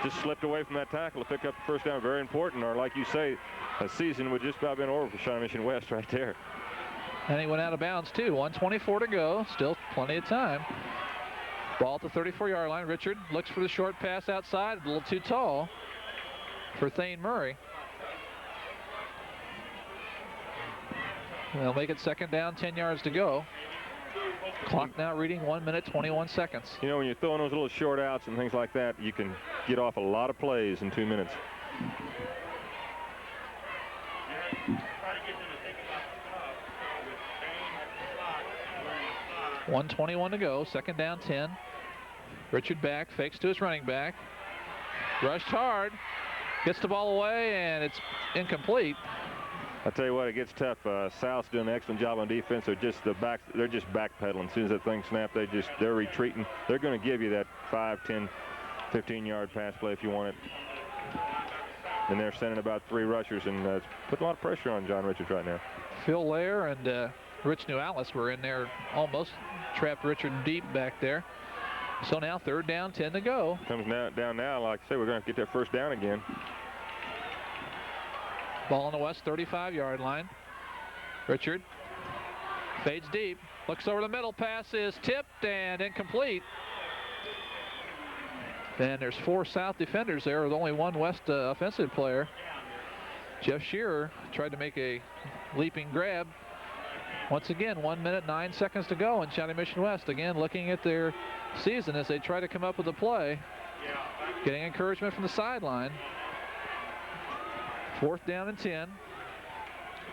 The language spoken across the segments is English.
just slipped away from that tackle to pick up the first down. Very important, or like you say, a season would just about been over for Shawnee Mission West right there. And he went out of bounds too. 1:24 to go. Still plenty of time. Ball at the 34-yard line. Reichart looks for the short pass outside. A little too tall for Thane Murray. They'll make it second down, 10 yards to go. Clock now reading 1 minute, 21 seconds. You know, when you're throwing those little short outs and things like that, you can get off a lot of plays in 2 minutes. $1:21 to go, second down, 10. Reichart back, fakes to his running back. Rushed hard, gets the ball away, and it's incomplete. I tell you what, it gets tough. South's doing an excellent job on defense. They're just backpedaling. As soon as that thing snaps, they're retreating. They're going to give you that 5, 10, 15-yard pass play if you want it. And they're sending about 3 rushers and putting a lot of pressure on John Reichart right now. Phil Lair and Rich Newallis were in there, almost trapped Reichart deep back there. So now third down, 10 to go. Comes down now. Like I say, we're going to get that first down again. Ball on the West 35-yard line. Reichart fades deep, looks over the middle, pass is tipped and incomplete. And there's 4 South defenders there with only 1 West offensive player. Jeff Shearer tried to make a leaping grab. Once again, 1 minute, 9 seconds to go, and Shawnee Mission West again looking at their season as they try to come up with a play. Getting encouragement from the sideline. Fourth down and 10.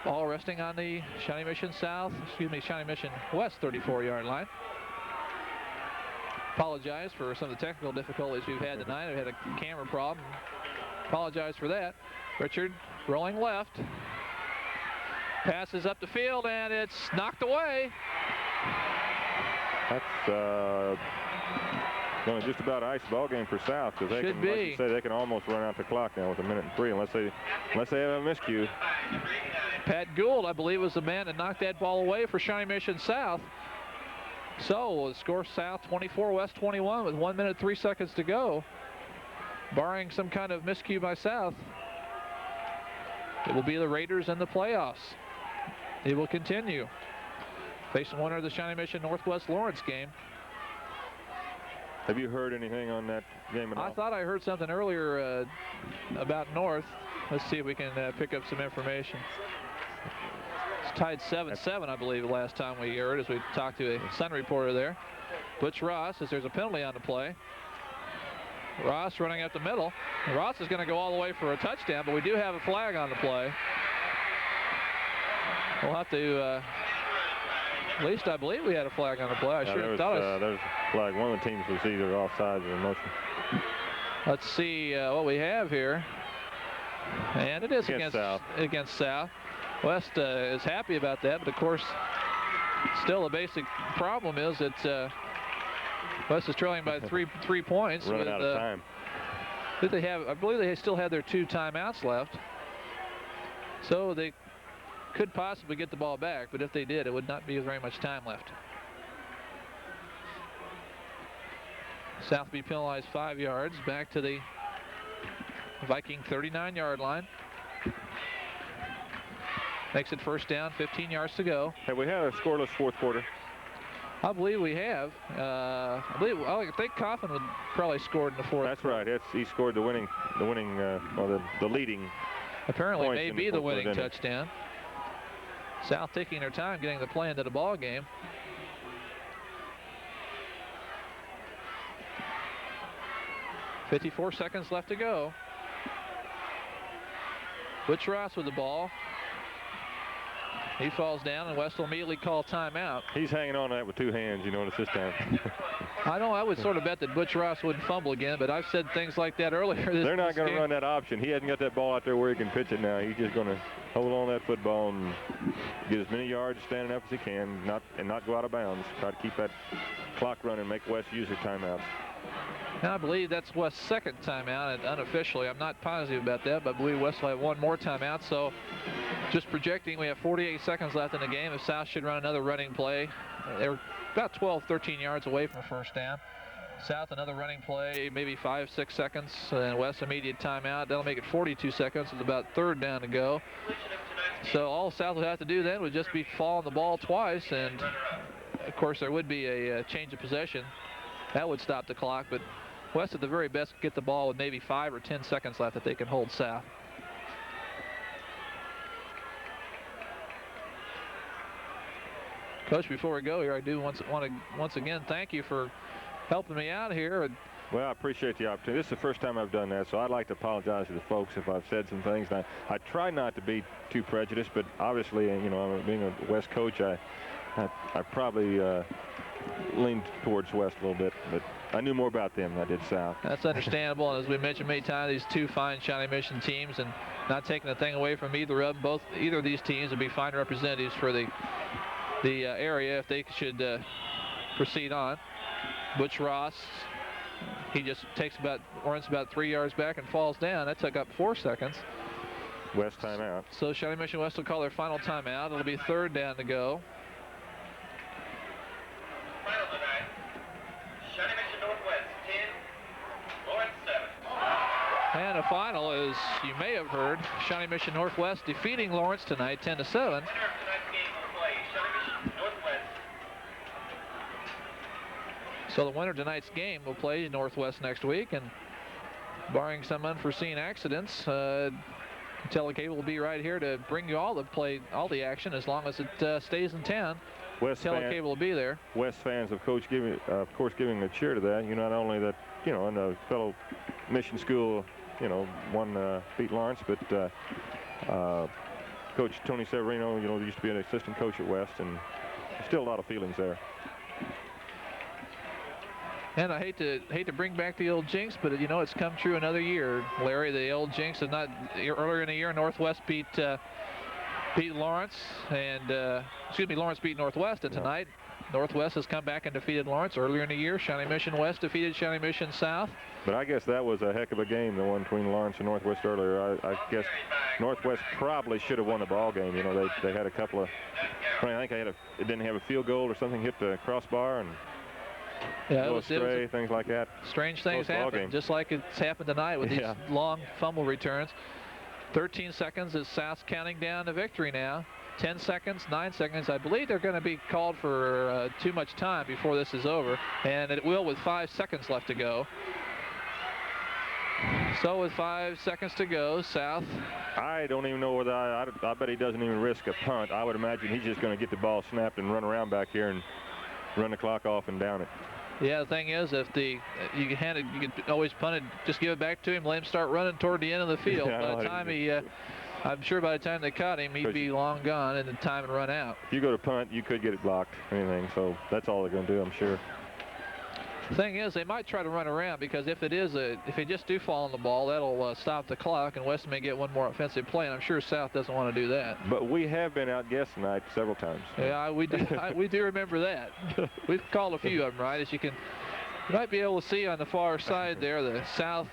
Ball resting on the Shawnee Mission West 34-yard line. Apologize for some of the technical difficulties we've had tonight. We've had a camera problem. Apologize for that. Reichart rolling left. Passes up the field, and it's knocked away. That's going to just about ice the ball game for South, because they can, like you say, they can almost run out the clock now with 1 minute and 3 unless they have a miscue. Pat Gould, I believe, was the man that knocked that ball away for Shawnee Mission South. So the score South 24, West 21 with 1 minute 3 seconds to go. Barring some kind of miscue by South, it will be the Raiders in the playoffs. It will continue. Facing winner of the Shawnee Mission Northwest Lawrence game. Have you heard anything on that game at all? I thought I heard something earlier about North. Let's see if we can pick up some information. It's tied 7-7, I believe, the last time we heard, as we talked to a Sun reporter there. Butch Ross says there's a penalty on the play. Ross running up the middle. Ross is going to go all the way for a touchdown, but we do have a flag on the play. We'll have to, at least I believe we had a flag on the play. I sure thought there's a flag. One of the teams was either offside or in motion. Let's see what we have here. And it is against South. West is happy about that, but of course, still the basic problem is that West is trailing by three points. Running out of time. I believe they still have their 2 timeouts left. So they could possibly get the ball back, but if they did, it would not be very much time left. South be penalized 5 yards back to the Viking 39-yard line. Makes it first down, 15 yards to go. Have we had a scoreless fourth quarter? I believe we have. I think Coffin would probably scored in the fourth. That's right. He scored the leading. Apparently, maybe the winning touchdown. South taking their time getting the play into the ball game. .54 seconds left to go. Butch Ross with the ball. He falls down, and West will immediately call timeout. He's hanging on to that with 2 hands, you notice this time. I know, I would sort of bet that Butch Ross wouldn't fumble again, but I've said things like that earlier. They're not going to run that option. He hasn't got that ball out there where he can pitch it now. He's just going to hold on to that football and get as many yards standing up as he can, and not go out of bounds. Try to keep that clock running, make West use their timeouts. And I believe that's West's second timeout, and unofficially, I'm not positive about that, but I believe West will have 1 more timeout. So just projecting, we have 48 seconds left in the game. If South should run another running play, they're about 12, 13 yards away from a first down. South another running play, maybe 5-6 seconds, and West immediate timeout. That'll make it 42 seconds. It's about third down to go. So all South would have to do then would just be fall on the ball twice, and of course there would be a change of possession. That would stop the clock, but West at the very best get the ball with maybe 5 or 10 seconds left that they can hold South. Coach, before we go here, I do want to once again thank you for helping me out here. Well, I appreciate the opportunity. This is the first time I've done that, so I'd like to apologize to the folks if I've said some things. And I try not to be too prejudiced, but obviously, you know, being a West coach, I probably leaned towards West a little bit, but I knew more about them than I did South. That's understandable, and as we mentioned many times, these two fine Shawnee Mission teams, and not taking a thing away from either of them. Either of these teams would be fine representatives for the area if they should proceed on. Butch Ross, he just runs about 3 yards back and falls down. That took up 4 seconds. West timeout. So Shawnee Mission West will call their final timeout. It'll be third down to go. Final tonight, Shawnee Mission Northwest 10, Lawrence 7. And the final, as you may have heard, Shawnee Mission Northwest defeating Lawrence tonight 10-7. So the winner of tonight's game will play Northwest next week, and barring some unforeseen accidents, TeleCable will be right here to bring you all the action as long as it stays in town. TeleCable will be there. West fans, of course, giving a cheer to that. You know, not only that, you know, and a fellow mission school, you know, beat Lawrence, but Coach Tony Severino, you know, used to be an assistant coach at West, and still a lot of feelings there. And I hate to bring back the old jinx, but you know it's come true another year, Larry. The old jinx is not earlier in the year. Northwest beat Lawrence, and Lawrence beat Northwest, and tonight Northwest has come back and defeated Lawrence. Earlier in the year, Shawnee Mission West defeated Shawnee Mission South. But I guess that was a heck of a game, the one between Lawrence and Northwest earlier. I guess Northwest probably should have won the ball game. You know, they had a couple of, I think it didn't have a field goal or something, hit the crossbar, and yeah, it was things like that. Strange things happen, just like it's happened tonight with these long fumble returns. 13 seconds is South counting down to victory now. 10 seconds, 9 seconds. I believe they're going to be called for too much time before this is over, and it will with 5 seconds left to go. So with 5 seconds to go, South. I don't even know whether I bet he doesn't even risk a punt. I would imagine he's just going to get the ball snapped and run around back here and run the clock off and down it. Yeah, the thing is, if you can always punt it, just give it back to him, let him start running toward the end of the field. Yeah, by the time I'm sure by the time they caught him, he'd be long gone and the time would run out. If you go to punt, you could get it blocked, anything. So that's all they're going to do, I'm sure. The thing is, they might try to run around, because if they just do fall on the ball, that'll stop the clock, and West may get one more offensive play, and I'm sure South doesn't want to do that. But we have been outguessed tonight several times. Yeah, we do. We do remember that. We've called a few of them, right? As you might be able to see on the far side there, the South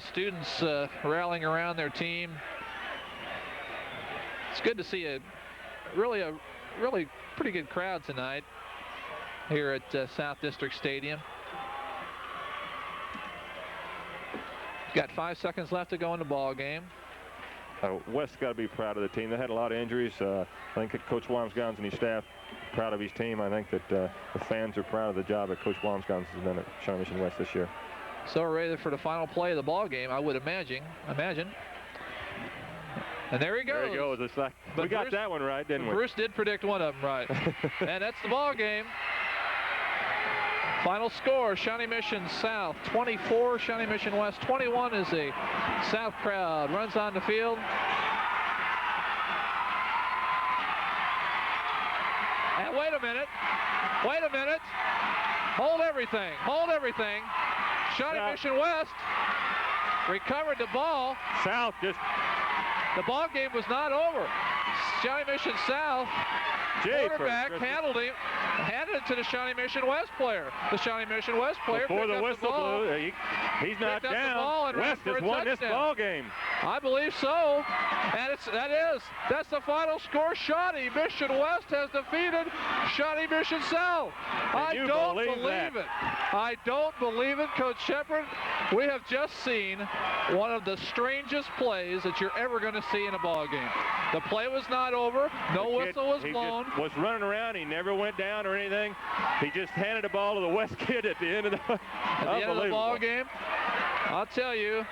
students rallying around their team. It's good to see a really pretty good crowd tonight here at South District Stadium. Got 5 seconds left to go in the ball game. West's got to be proud of the team. They had a lot of injuries. I think Coach Wamsgans and his staff proud of his team. I think that the fans are proud of the job that Coach Wamsgans has done at Shawnee Mission West this year. So we're ready for the final play of the ball game, I would imagine. And there he goes. There he goes. It's like, we got that one right, didn't we? Bruce did predict one of them right. And that's the ball game. Final score, Shawnee Mission South 24, Shawnee Mission West 21 as the South crowd runs on the field. And wait a minute. Hold everything. Shawnee Mission West recovered the ball. South just The ball game was not over. Shawnee Mission South quarterback handed it to the Shawnee Mission West player. The Shawnee Mission West player before the whistle blew, he's not down. West has won this ball game. I believe so, and that's the final score. Shawnee Mission West has defeated Shawnee Mission South. I don't believe it. I don't believe it, Coach Shephard. We have just seen one of the strangest plays that you're ever going to see in a ball game. The play was not over. No whistle was blown. He was running around. He never went down or anything. He just handed the ball to the West kid at the end of the ball game. I'll tell you,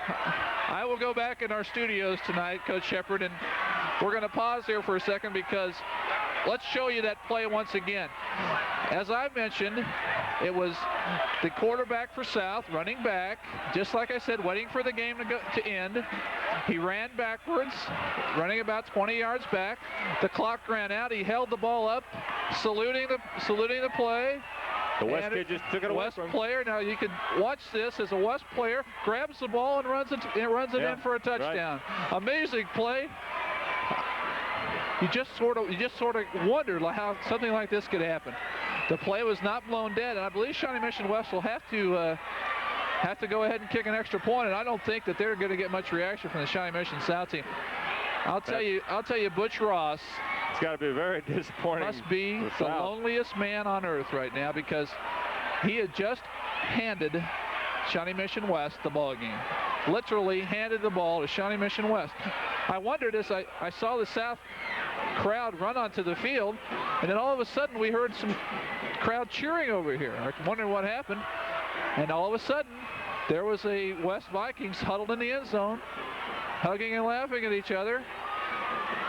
I will go back in our studios tonight, Coach Shephard, and we're going to pause here for a second because let's show you that play once again. As I mentioned, it was the quarterback for South running back, just like I said, waiting for the game to end. He ran backwards, running about 20 yards back. The clock ran out. He held the ball up, saluting the play. The West kid just took it away from him. West player, now you can watch this as a West player grabs the ball and runs it in for a touchdown. Right. Amazing play. You just sort of wondered how something like this could happen. The play was not blown dead, and I believe Shawnee Mission West will have to go ahead and kick an extra point, and I don't think that they're going to get much reaction from the Shawnee Mission South team. I'll tell you, Butch Ross. It's got to be very disappointing. Must be the loneliest man on earth right now because he had just handed Shawnee Mission West the ball game. Literally handed the ball to Shawnee Mission West. I wondered as I saw the South crowd run onto the field, and then all of a sudden we heard some crowd cheering over here. I wondered what happened, and all of a sudden there was a West Vikings huddled in the end zone, hugging and laughing at each other.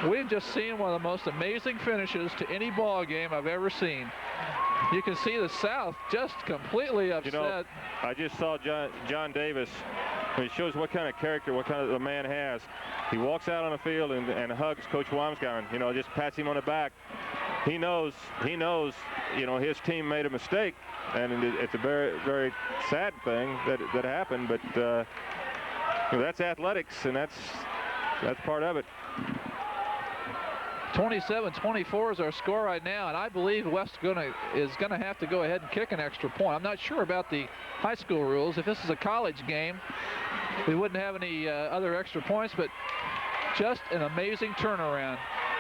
We've just seen one of the most amazing finishes to any ball game I've ever seen. You can see the South just completely upset. You know, I just saw John Davis. It shows what kind of character, what kind of a man has. He walks out on the field and hugs Coach Wamsgaren, you know, just pats him on the back. He knows, you know, his team made a mistake, and it's a very, very sad thing that happened, but you know, that's athletics, and that's part of it. 27-24 is our score right now, and I believe West is gonna have to go ahead and kick an extra point. I'm not sure about the high school rules. If this is a college game, we wouldn't have any other extra points, but just an amazing turnaround.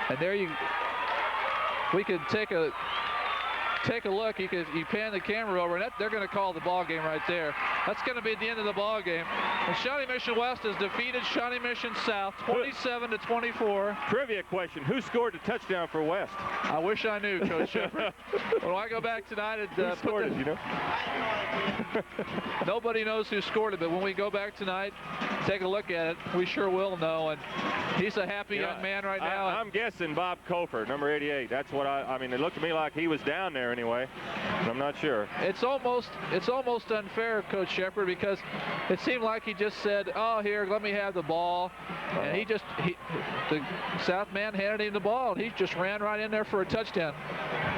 And there we could take a look. You pan the camera over, and they're going to call the ball game right there. That's going to be the end of the ball game. And Shawnee Mission West has defeated Shawnee Mission South 27-24. Trivia question: who scored the touchdown for West? I wish I knew, Coach Shephard. When I go back tonight and who scored it, you know? Nobody knows who scored it, but when we go back tonight, take a look at it, we sure will know. And he's a happy young man right now. I'm guessing Bob Kofer, number 88. That's what I mean. It looked to me like he was down there anyway. I'm not sure. It's almost unfair, Coach Shephard, because it seemed like he just said, "Oh, here, let me have the ball," and the South man handed him the ball, and he just ran right in there for a touchdown.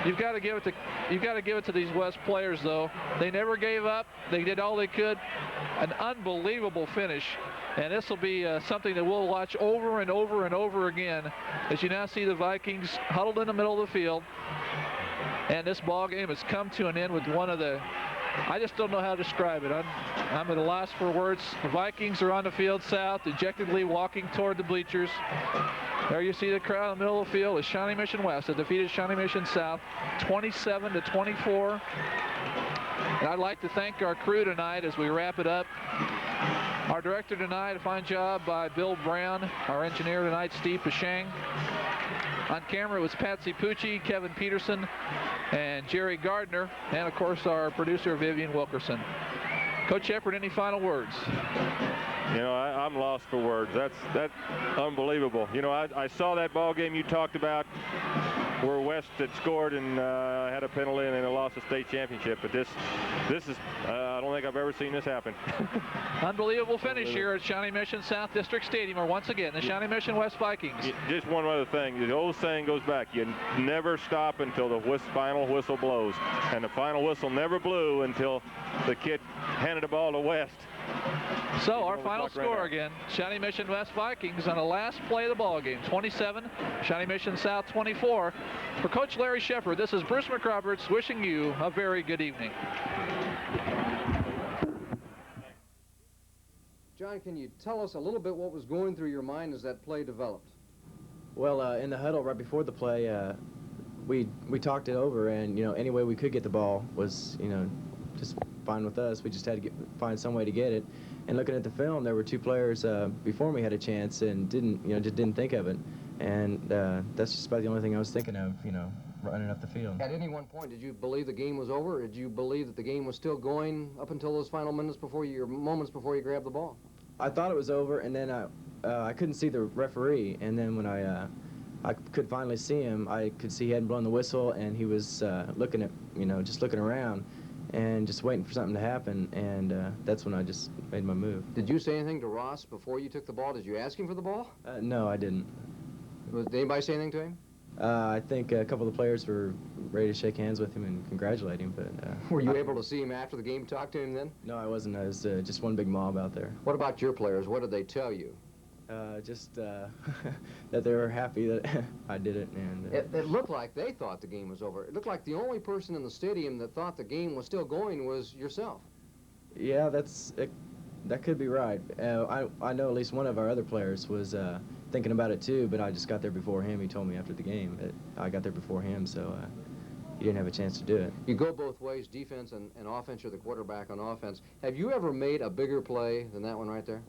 You've got to give it to these West players, though. They never gave up. They did all they could. An unbelievable finish. And this will be something that we'll watch over and over and over again as you now see the Vikings huddled in the middle of the field. And this ball game has come to an end with one of the, I just don't know how to describe it. I'm at a loss for words. The Vikings are on the field South, dejectedly walking toward the bleachers. There you see the crowd in the middle of the field as Shawnee Mission West has defeated Shawnee Mission South 27-24. And I'd like to thank our crew tonight as we wrap it up. Our director tonight, a fine job by Bill Brown. Our engineer tonight, Steve Pashang. On camera, it was Patsy Pucci, Kevin Peterson, and Jerry Gardner, and of course our producer, Vivian Wilkerson. Coach Shephard, any final words? You know, I'm lost for words. That's unbelievable. You know, I saw that ball game you talked about where West had scored and had a penalty and then lost the state championship. But this is, I don't think I've ever seen this happen. Unbelievable finish here at Shawnee Mission South District Stadium, where once again the Shawnee Mission West Vikings. Just one other thing. The old saying goes back: you never stop until the final whistle blows. And the final whistle never blew until the kid handed the ball to West. So our final score again, Shawnee Mission West Vikings on the last play of the ball game, 27, Shawnee Mission South 24. For Coach Larry Shephard, this is Bruce McRoberts wishing you a very good evening. John, can you tell us a little bit what was going through your mind as that play developed? Well, in the huddle right before the play, we talked it over, and any way we could get the ball was just fine with us. We just had to find some way to get it. And looking at the film, there were two players before me had a chance and just didn't think of it. And that's just about the only thing I was thinking of, running up the field. At any one point, did you believe the game was over, or did you believe that the game was still going up until those final moments before you grabbed the ball? I thought it was over, and then I couldn't see the referee. And then when I could finally see him, I could see he hadn't blown the whistle, and he was looking at, just looking around and just waiting for something to happen. And that's when I just made my move. Did you say anything to Ross before you took the ball? Did you ask him for the ball? No, I didn't. Did anybody say anything to him? I think a couple of the players were ready to shake hands with him and congratulate him, but... Were you able to see him after the game, talk to him then? No, I wasn't. I was just one big mob out there. What about your players? What did they tell you? Just that they were happy that I did it. And it looked like they thought the game was over. It looked like the only person in the stadium that thought the game was still going was yourself. Yeah, that could be right. I know at least one of our other players was thinking about it too, but I just got there before him. He told me after the game that I got there before him, so he didn't have a chance to do it. You go both ways, defense and offense. You're the quarterback on offense. Have you ever made a bigger play than that one right there?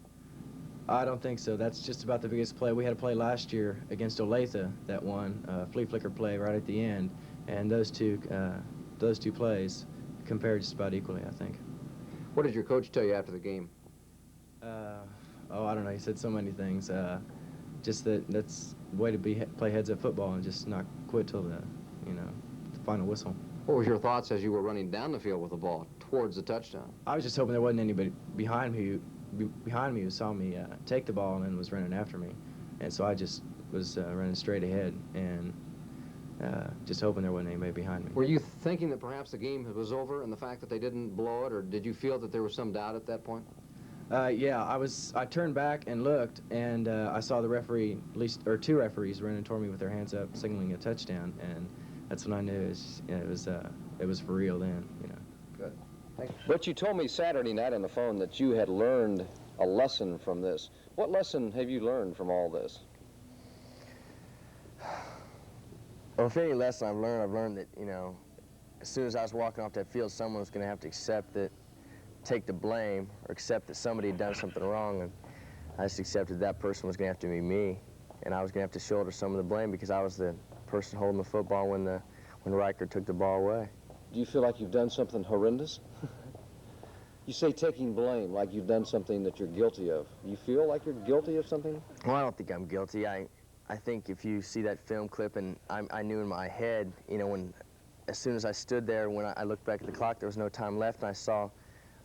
I don't think so. That's just about the biggest play. We had a play last year against Olathe that one, flea flicker play right at the end, and those two plays compared just about equally, I think. What did your coach tell you after the game? I don't know. He said so many things. Just that's the way to play heads-up football and just not quit till the final whistle. What was your thoughts as you were running down the field with the ball towards the touchdown? I was just hoping there wasn't anybody behind me who saw me take the ball and then was running after me, and so I just was running straight ahead and just hoping there wasn't anybody behind me. Were you thinking that perhaps the game was over and the fact that they didn't blow it, or did you feel that there was some doubt at that point? Yeah, I turned back and looked, and I saw the referee, two referees running toward me with their hands up, signaling a touchdown, and that's when I knew it was for real then. Good. Thank you. But you told me Saturday night on the phone that you had learned a lesson from this. What lesson have you learned from all this? Well, if any lesson I've learned that, as soon as I was walking off that field, someone was going to have to accept that, take the blame, or accept that somebody had done something wrong, and I just accepted that person was going to have to be me, and I was going to have to shoulder some of the blame because I was the person holding the football when Reichart took the ball away. Do you feel like you've done something horrendous? You say taking blame, like you've done something that you're guilty of. Do you feel like you're guilty of something? Well, I don't think I'm guilty. I think if you see that film clip, and I knew in my head, as soon as I stood there, when I looked back at the clock, there was no time left, and I saw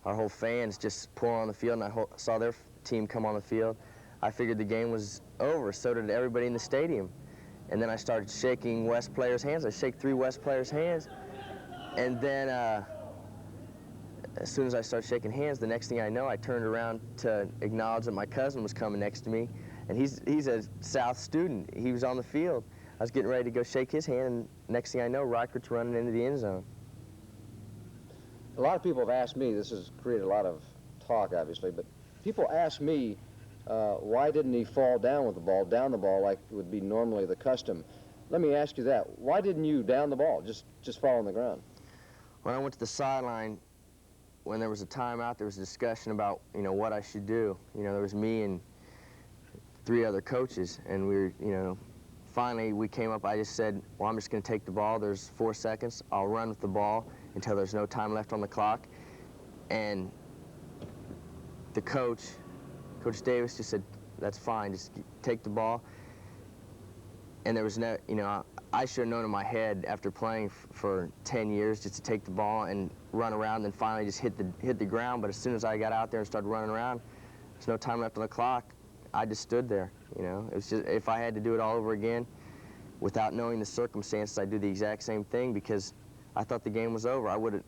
our whole fans just pour on the field, and I saw their team come on the field. I figured the game was over. So did everybody in the stadium. And then I started shaking West players' hands. I shook 3 West players' hands. And then as soon as I started shaking hands, the next thing I know, I turned around to acknowledge that my cousin was coming next to me. And he's a South student. He was on the field. I was getting ready to go shake his hand, and next thing I know, Reichart's running into the end zone. A lot of people have asked me, this has created a lot of talk, obviously, but people ask me, why didn't he fall down with the ball, down the ball, like would be normally the custom? Let me ask you that. Why didn't you down the ball, just fall on the ground? When I went to the sideline, when there was a timeout, there was a discussion about, what I should do. There was me and 3 other coaches, and we were, finally we came up, I just said, well, I'm just going to take the ball. There's 4 seconds. I'll run with the ball until there's no time left on the clock. And the Coach Davis just said, that's fine, just take the ball. And there was no, I should have known in my head after playing for 10 years just to take the ball and run around and finally just hit the ground. But as soon as I got out there and started running around, there's no time left on the clock. I just stood there, It was just, if I had to do it all over again, without knowing the circumstances, I'd do the exact same thing because I thought the game was over. I would have,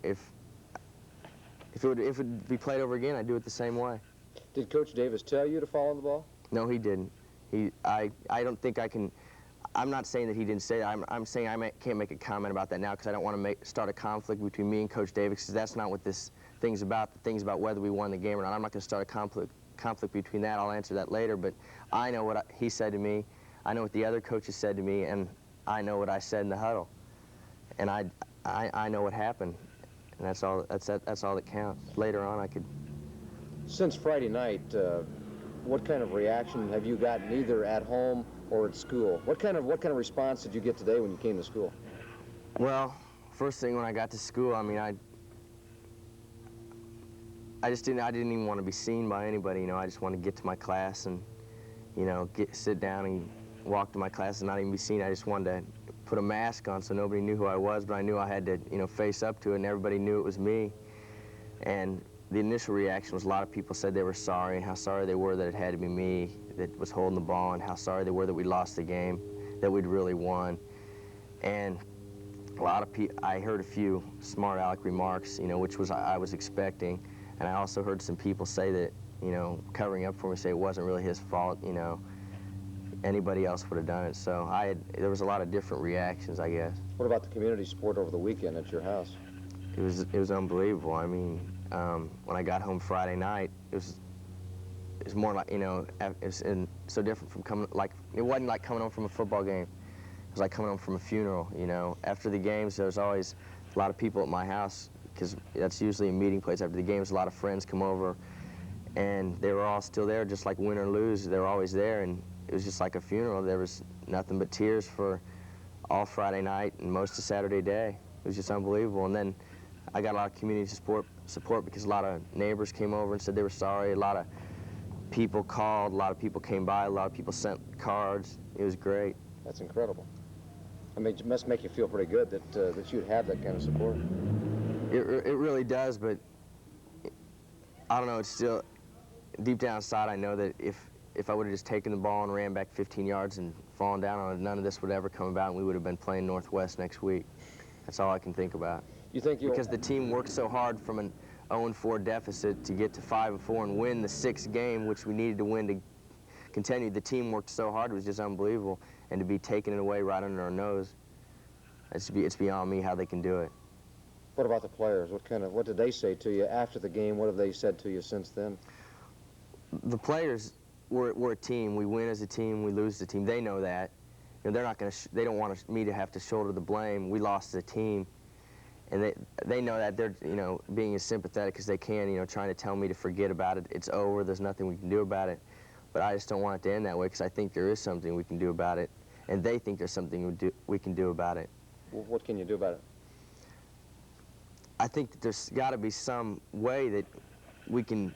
if if it would be played over again, I'd do it the same way. Did Coach Davis tell you to fall on the ball? No, he didn't. I don't think I can. I'm not saying that he didn't say that. I'm saying can't make a comment about that now because I don't want to start a conflict between me and Coach Davis, because that's not what this thing's about. The thing's about whether we won the game or not. I'm not going to start a conflict between that. I'll answer that later. But I know what he said to me. I know what the other coaches said to me, and I know what I said in the huddle. And I know what happened, and that's all that counts. Later on, I could. Since Friday night, what kind of reaction have you gotten either at home or at school? What kind of response did you get today when you came to school? Well, first thing when I got to school, I mean, I didn't even want to be seen by anybody. You know, I just wanted to get to my class and, you know, sit down and walk to my class and not even be seen. I just wanted to put a mask on so nobody knew who I was, but I knew I had to, you know, face up to it, and everybody knew it was me. And the initial reaction was a lot of people said they were sorry and how sorry they were that it had to be me that was holding the ball, and how sorry they were that we lost the game, that we'd really won. And a lot of people, I heard a few smart aleck remarks, you know, which was I was expecting. And I also heard some people say that, you know, covering up for me, say it wasn't really his fault, you know, anybody else would have done it. So there was a lot of different reactions, I guess. What about the community support over the weekend at your house? It was unbelievable. I mean, when I got home Friday night, it was more like, you know, it's so different from it wasn't like coming home from a football game. It was like coming home from a funeral, you know. After the games, there was always a lot of people at my house, because that's usually a meeting place. After the games, a lot of friends come over, and they were all still there, just like win or lose. They were always there, and it was just like a funeral. There was nothing but tears for all Friday night and most of Saturday day. It was just unbelievable. And then I got a lot of community support because a lot of neighbors came over and said they were sorry. A lot of people called, a lot of people came by, a lot of people sent cards. It was great. That's incredible. I mean, it must make you feel pretty good that you'd have that kind of support. It really does, but I don't know, it's still, deep down inside, I know that if I would have just taken the ball and ran back 15 yards and fallen down on it, none of this would ever come about, and we would have been playing Northwest next week. That's all I can think about. You think because the team worked so hard from an 0-4 deficit to get to 5-4 and win the 6th game, which we needed to win to continue. The team worked so hard, it was just unbelievable. And to be taking it away right under our nose, it's beyond me how they can do it. What about the players? What did they say to you after the game? What have they said to you since then? The players, we're a team. We win as a team, we lose as a team. They know that. You know, they're not going to. They don't want me to have to shoulder the blame. We lost as a team, and they know that. They're, you know, being as sympathetic as they can. You know, trying to tell me to forget about it. It's over. There's nothing we can do about it. But I just don't want it to end that way, because I think there is something we can do about it, and they think there's something we can do about it. Well, what can you do about it? I think that there's got to be some way that we can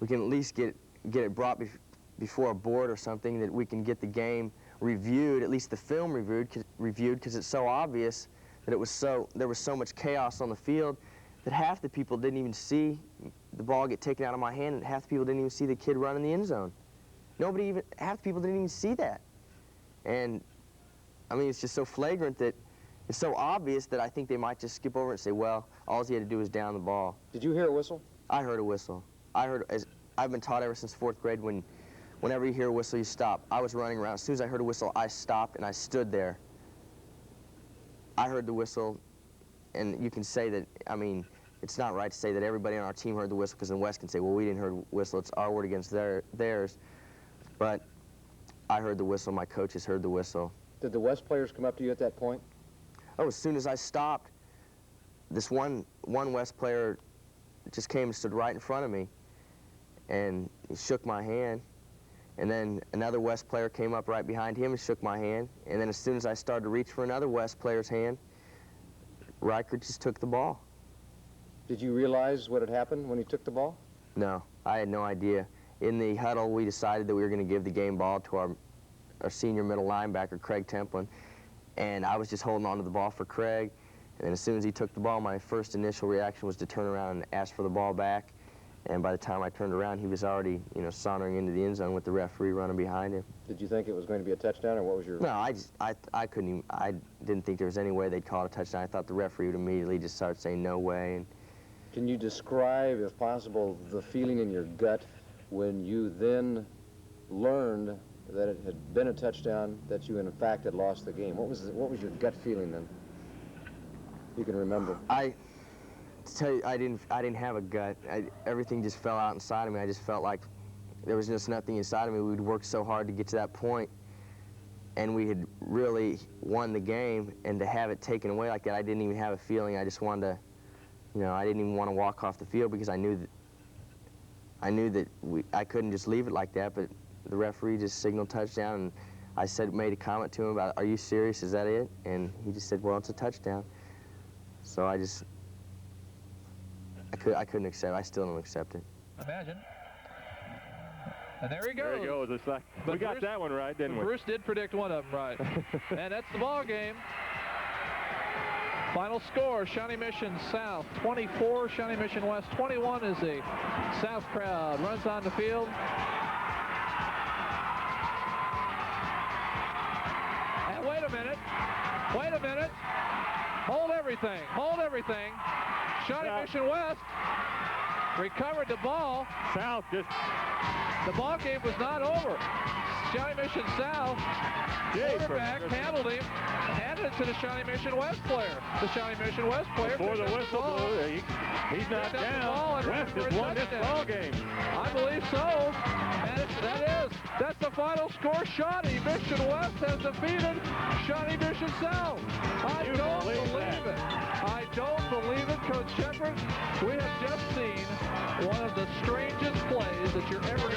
at least get it brought before a board or something, that we can get the game reviewed, at least the film reviewed, because it's so obvious that there was so much chaos on the field that half the people didn't even see the ball get taken out of my hand, and half the people didn't even see the kid run in the end zone. Half the people didn't even see that. And I mean, it's just so flagrant that it's so obvious that I think they might just skip over and say, well, all he had to do was down the ball. Did you hear a whistle? I heard a whistle. I've been taught ever since 4th grade, whenever you hear a whistle, you stop. I was running around. As soon as I heard a whistle, I stopped and I stood there. I heard the whistle, and you can say that, I mean, it's not right to say that everybody on our team heard the whistle, because then West can say, well, we didn't hear the whistle. It's our word against theirs. But I heard the whistle. My coaches heard the whistle. Did the West players come up to you at that point? Oh, as soon as I stopped, this one West player just came and stood right in front of me, and he shook my hand. And then another West player came up right behind him and shook my hand. And then as soon as I started to reach for another West player's hand, Reichart just took the ball. Did you realize what had happened when he took the ball? No, I had no idea. In the huddle, we decided that we were going to give the game ball to our senior middle linebacker, Craig Templin. And I was just holding on to the ball for Craig. And then as soon as he took the ball, my first initial reaction was to turn around and ask for the ball back. And by the time I turned around, he was already, you know, sauntering into the end zone with the referee running behind him. Did you think it was going to be a touchdown, or what was your... No, I couldn't even, I didn't think there was any way they'd call it a touchdown. I thought the referee would immediately just start saying no way. And Can you describe, if possible, the feeling in your gut when you then learned that it had been a touchdown, that you in fact had lost the game? What was your gut feeling then? You can remember. To tell you, I didn't have a gut. Everything just fell out inside of me. I just felt like there was just nothing inside of me. We'd worked so hard to get to that point, and we had really won the game, and to have it taken away like that, I didn't even have a feeling. I just wanted to, you know, I didn't even want to walk off the field because I knew that I couldn't just leave it like that, but the referee just signaled touchdown, and I made a comment to him about, "Are you serious? Is that it?" And he just said, "Well, it's a touchdown." So I couldn't accept. I still don't accept it. Imagine. And there he goes. There he goes. It's like, we got that one right, didn't we? Bruce did predict one of them right. And that's the ball game. Final score, Shawnee Mission South 24, Shawnee Mission West 21 as the South crowd runs on the field. And wait a minute. Hold everything. Shawnee Mission West recovered the ball. South just... The ball game was not over. Shawnee Mission South quarterback handled him, handed it to the Shawnee Mission West player. The Shawnee Mission West player before the whistle blew, he's not down. West has won this ball game. I believe so. And that's the final score. Shawnee Mission West has defeated Shawnee Mission South. I don't believe it, Coach Shephard. We have just seen one of the strangest plays that you're ever